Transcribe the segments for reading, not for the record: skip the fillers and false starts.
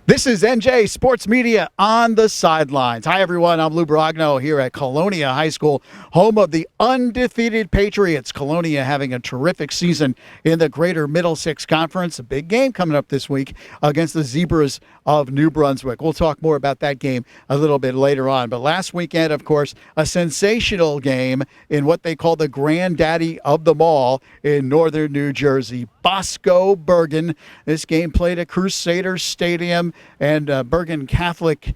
This is NJ Sports Media on the Sidelines. Hi, everyone. I'm Lou Brogno here at Colonia High School, home of the undefeated Patriots. Colonia having a terrific season in the Greater Middlesex Conference. A big game coming up this week against the Zebras of New Brunswick. We'll talk more about that game a little bit later on. But last weekend, of course, a sensational game in what they call the granddaddy of them all in northern New Jersey. Bosco Bergen. This game played at Crusaders Stadium, and Bergen Catholic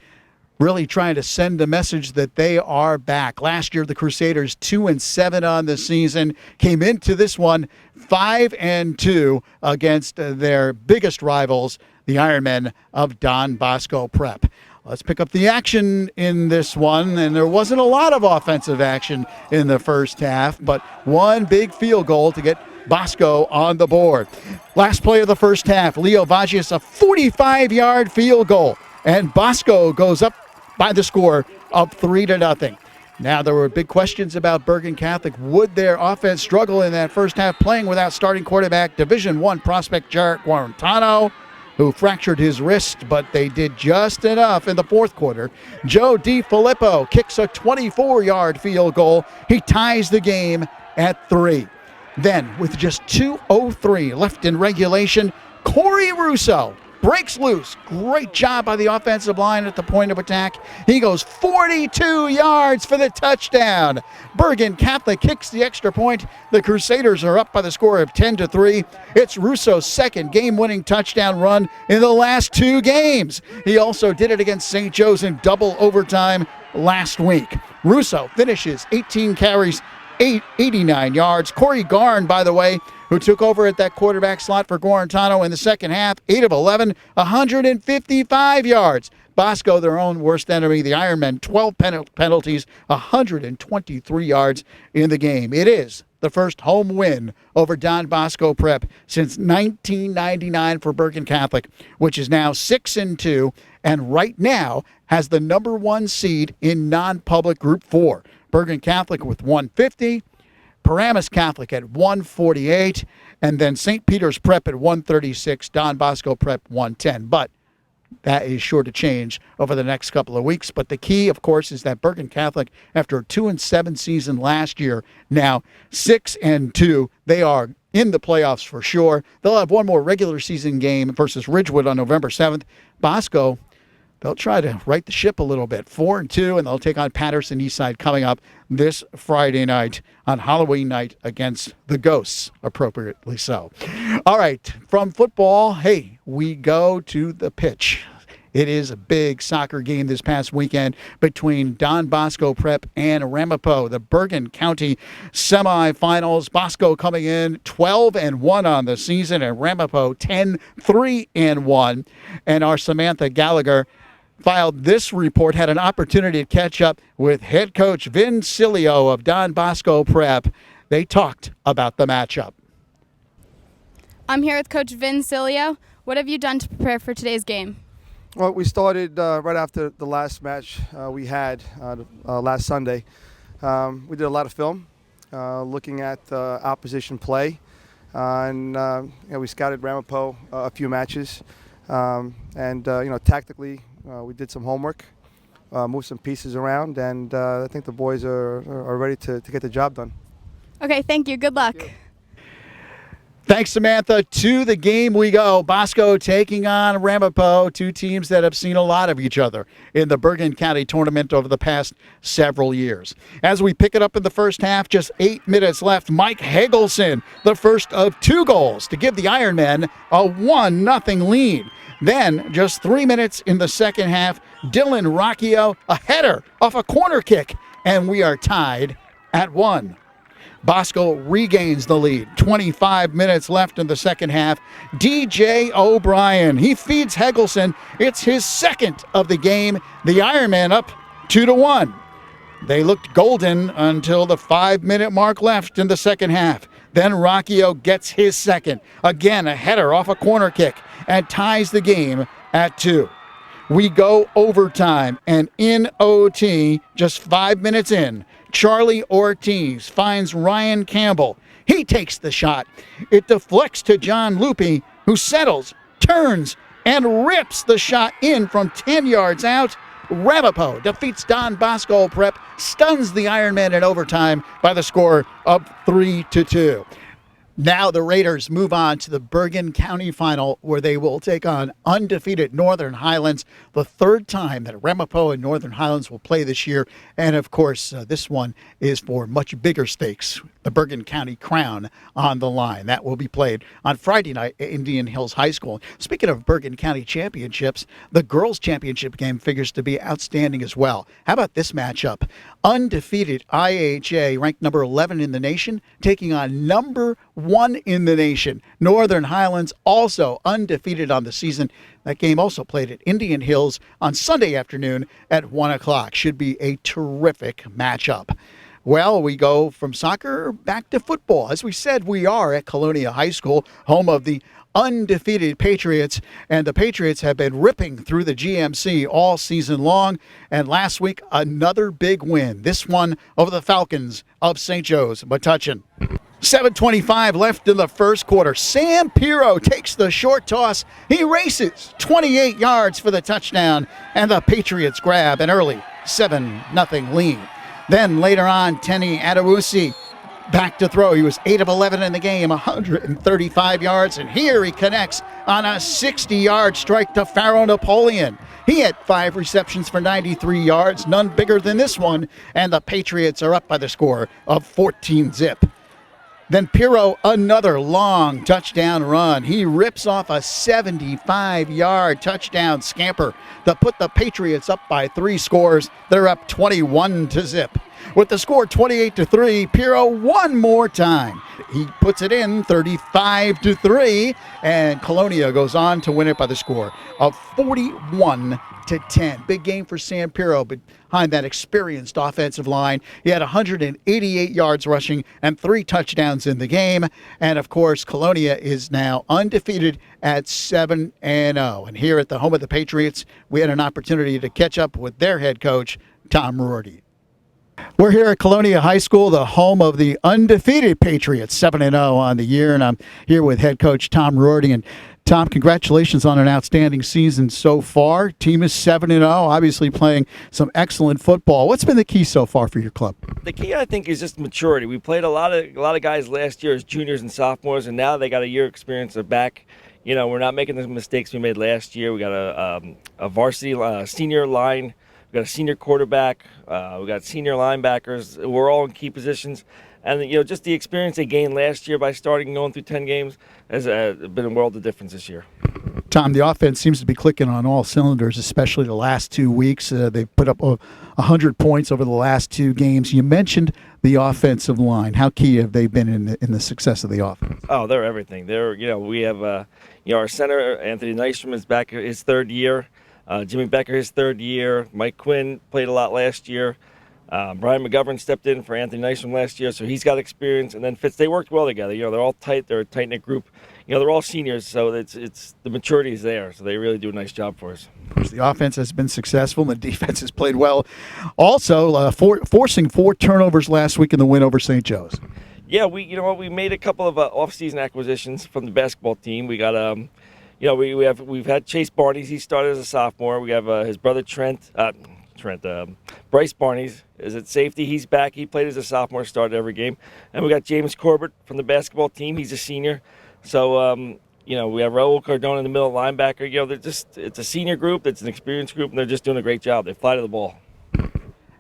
really trying to send a message that they are back. Last year, the Crusaders 2-7 on the season, came into this one 5-2 against their biggest rivals, the Ironmen of Don Bosco Prep. Let's pick up the action in this one, and there wasn't a lot of offensive action in the first half, but one big field goal to get Bosco on the board. Last play of the first half, Leo Vagius, a 45-yard field goal, and Bosco goes up by the score of 3-0. Now, there were big questions about Bergen Catholic. Would their offense struggle in that first half playing without starting quarterback Division I prospect Jarrett Guarantano, who fractured his wrist, but they did just enough in the fourth quarter. Joe DiFilippo kicks a 24-yard field goal. He ties the game at 3. Then, with just 2:03 left in regulation, Corey Russo breaks loose. Great job by the offensive line at the point of attack. He goes 42 yards for the touchdown. Bergen Catholic kicks the extra point. The Crusaders are up by the score of 10-3. It's Russo's second game-winning touchdown run in the last 2 games. He also did it against St. Joe's in double overtime last week. Russo finishes 18 carries, 89 yards. Corey Garn, by the way, who took over at that quarterback slot for Guarantano in the second half, 8 of 11, 155 yards. Bosco, their own worst enemy, the Ironmen, 12 penalties, 123 yards in the game. It is the first home win over Don Bosco Prep since 1999 for Bergen Catholic, which is now 6-2, and right now has the number 1 seed in non-public Group 4. Bergen Catholic with 150, Paramus Catholic at 148, and then St. Peter's Prep at 136, Don Bosco Prep 110. But that is sure to change over the next couple of weeks. But the key, of course, is that Bergen Catholic, after a 2-7 season last year, now 6-2. They are in the playoffs for sure. They'll have one more regular season game versus Ridgewood on November 7th. Bosco, they'll try to right the ship a little bit. 4-2, and they'll take on Patterson Eastside coming up this Friday night on Halloween night against the Ghosts, appropriately so. All right, from football, hey, we go to the pitch. It is a big soccer game this past weekend between Don Bosco Prep and Ramapo, the Bergen County semifinals. Bosco coming in 12-1 on the season, and Ramapo 10-3-1. And our Samantha Gallagher filed this report, had an opportunity to catch up with head coach Vin Cilio of Don Bosco Prep. They talked about the matchup. I'm here with Coach Vin Cilio. What have you done to prepare for today's game? Well, we started right after the last match we had last Sunday. We did a lot of film, looking at opposition play, and we scouted Ramapo a few matches, and tactically we did some homework, moved some pieces around, and I think the boys are ready to get the job done. Okay, thank you. Good luck. Thanks, Samantha. To the game we go. Bosco taking on Ramapo, 2 teams that have seen a lot of each other in the Bergen County tournament over the past several years. As we pick it up in the first half, just 8 minutes left. Mike Hagelson, the first of 2 goals to give the Ironmen a 1-0 lead. Then, just 3 minutes in the second half, Dylan Rocchio, a header off a corner kick, and we are tied at 1. Bosco regains the lead. 25 minutes left in the second half. DJ O'Brien, he feeds Hegelson. It's his second of the game. The Ironmen up 2-1. They looked golden until the 5-minute mark left in the second half. Then Rocchio gets his second. Again, a header off a corner kick and ties the game at 2. We go overtime, and in OT, just 5 minutes in, Charlie Ortiz finds Ryan Campbell. He takes the shot. It deflects to John Lupi, who settles, turns, and rips the shot in from 10 yards out. Ramapo defeats Don Bosco Prep, stuns the Ironman in overtime by the score of 3-2. Now the Raiders move on to the Bergen County Final, where they will take on undefeated Northern Highlands, the third time that Ramapo and Northern Highlands will play this year. And, of course, this one is for much bigger stakes, the Bergen County Crown on the line. That will be played on Friday night at Indian Hills High School. Speaking of Bergen County championships, the girls' championship game figures to be outstanding as well. How about this matchup? Undefeated IHA, ranked number 11 in the nation, taking on number 1 in the nation, Northern Highlands, also undefeated on the season. That game also played at Indian Hills on Sunday afternoon at 1 o'clock. Should be a terrific matchup. Well, we go from soccer back to football. As we said, we are at Colonia High School, home of the undefeated Patriots, and the Patriots have been ripping through the GMC all season long, and last week another big win, this one over the Falcons of St. Joe's Metuchen. 7:25 left in the first quarter. Sam Pirro takes the short toss. He races 28 yards for the touchdown, and the Patriots grab an early 7-0 lead. Then later on, Tenny Adewusi back to throw. He was 8 of 11 in the game, 135 yards, and here he connects on a 60-yard strike to Pharaoh Napoleon. He had 5 receptions for 93 yards, none bigger than this one, and the Patriots are up by the score of 14-0. Then Pirro, another long touchdown run. He rips off a 75-yard touchdown scamper to put the Patriots up by 3 scores. They're up 21-0. With the score 28-3, Pirro one more time. He puts it in 35-3, and Colonia goes on to win it by the score of 41-10. Big game for Sam Pirro, but behind that experienced offensive line. He had 188 yards rushing and 3 touchdowns in the game. And, of course, Colonia is now undefeated at 7-0. And here at the home of the Patriots, we had an opportunity to catch up with their head coach, Tom Rorty. We're here at Colonia High School, the home of the undefeated Patriots, 7-0 on the year. And I'm here with head coach Tom Rorty. And Tom, congratulations on an outstanding season so far. Team is 7-0, obviously playing some excellent football. What's been the key so far for your club? The key, I think, is just maturity. We played a lot of guys last year as juniors and sophomores, and now they got a year experience. They're back. You know, we're not making the mistakes we made last year. We got a varsity senior line. We got a senior quarterback. We got senior linebackers. We're all in key positions. And, you know, just the experience they gained last year by starting and going through 10 games has been a world of difference this year. Tom, the offense seems to be clicking on all cylinders, especially the last 2 weeks. They've put up 100 points over the last 2 games. You mentioned the offensive line. How key have they been in the success of the offense? Oh, they're everything. We have, our center, Anthony Nystrom, is back his 3rd year. Jimmy Becker, his 3rd year. Mike Quinn played a lot last year. Brian McGovern stepped in for Anthony Nystrom last year, so he's got experience. And then Fitz, they worked well together. You know, they're all tight. They're a tight-knit group. You know, they're all seniors, so it's the maturity is there. So they really do a nice job for us. Of course, the offense has been successful, and the defense has played well. Also, forcing 4 turnovers last week in the win over St. Joe's. Yeah, we made a couple of off-season acquisitions from the basketball team. We got we've had Chase Barnes. He started as a sophomore. We have his brother Bryce Barnes is at safety. He's back. He played as a sophomore, started every game. And we got James Corbett from the basketball team. He's a senior. So, we have Raul Cardona in the middle linebacker. You know, it's a senior group. It's an experienced group, and they're just doing a great job. They fly to the ball.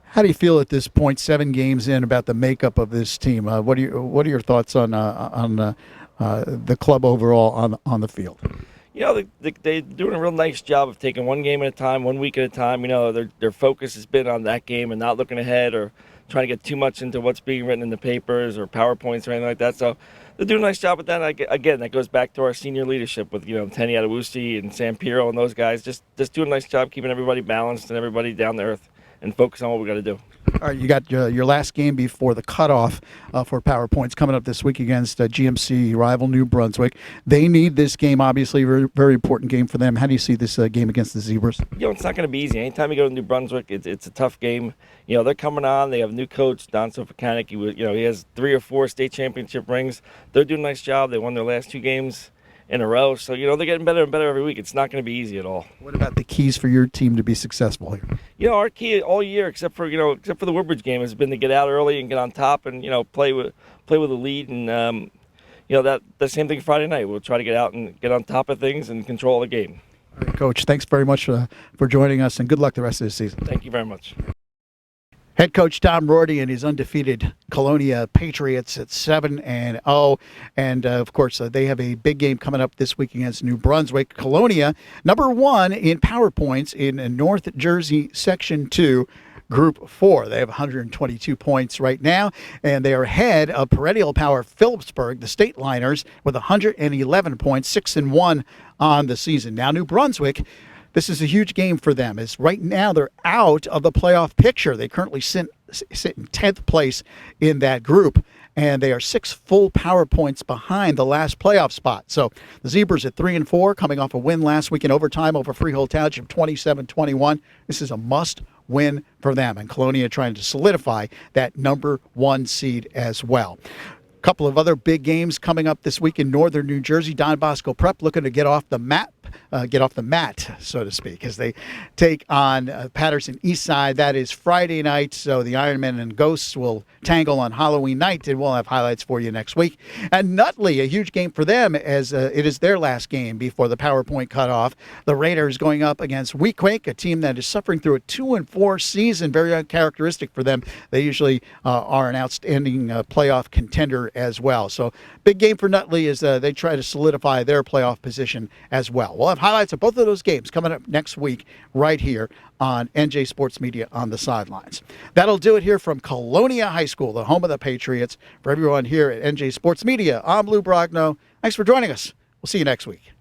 How do you feel at this point, 7 games in, about the makeup of this team? What are your thoughts on the club overall on the field? You know, they're doing a real nice job of taking one game at a time, 1 week at a time. You know, their focus has been on that game and not looking ahead or trying to get too much into what's being written in the papers or PowerPoints or anything like that. So they're doing a nice job with that. Again, that goes back to our senior leadership with, Tenny Adewusi and Sam Pirro and those guys. Just doing a nice job keeping everybody balanced and everybody down to earth and focus on what we got to do. All right, you got your last game before the cutoff for PowerPoints coming up this week against GMC rival New Brunswick. They need this game, obviously, very, very important game for them. How do you see this game against the Zebras? It's not going to be easy. Anytime you go to New Brunswick, it's a tough game. They're coming on. They have a new coach, Don Sofakanik. He has 3 or 4 state championship rings. They're doing a nice job. They won their last 2 games in a row. So, they're getting better and better every week. It's not going to be easy at all. What about the keys for your team to be successful here? Our key all year, except for the Woodbridge game, has been to get out early and get on top and, play with a lead. And, that the same thing Friday night. We'll try to get out and get on top of things and control the game. All right, Coach, thanks very much for joining us, and good luck the rest of the season. Thank you very much. Head coach Tom Rorty and his undefeated Colonia Patriots at 7-0. And, of course, they have a big game coming up this week against New Brunswick. Colonia, number 1 in power points in North Jersey Section 2. Group 4. They have 122 points right now, and they are ahead of perennial power Phillipsburg, the State Liners, with 111 points, 6-1 on the season. Now, New Brunswick, this is a huge game for them, as right now they're out of the playoff picture. They currently sit in 10th place in that group, and they are 6 full power points behind the last playoff spot. So the Zebras at 3-4, coming off a win last week in overtime over Freehold Township, 27-21. This is a must-win for them, and Colonia trying to solidify that number 1 seed as well. A couple of other big games coming up this week in northern New Jersey. Don Bosco Prep looking to get off the mat, so to speak, as they take on Patterson Eastside. That is Friday night, so the Ironmen and Ghosts will tangle on Halloween night, and we'll have highlights for you next week. And Nutley, a huge game for them, as it is their last game before the PowerPoint cutoff. The Raiders going up against Weequahic, a team that is suffering through a 2-4 season, very uncharacteristic for them. They usually are an outstanding playoff contender as well. So big game for Nutley as they try to solidify their playoff position as well. We'll have highlights of both of those games coming up next week right here on NJ Sports Media on the Sidelines. That'll do it here from Colonia High School, the home of the Patriots. For everyone here at NJ Sports Media, I'm Lou Brogno. Thanks for joining us. We'll see you next week.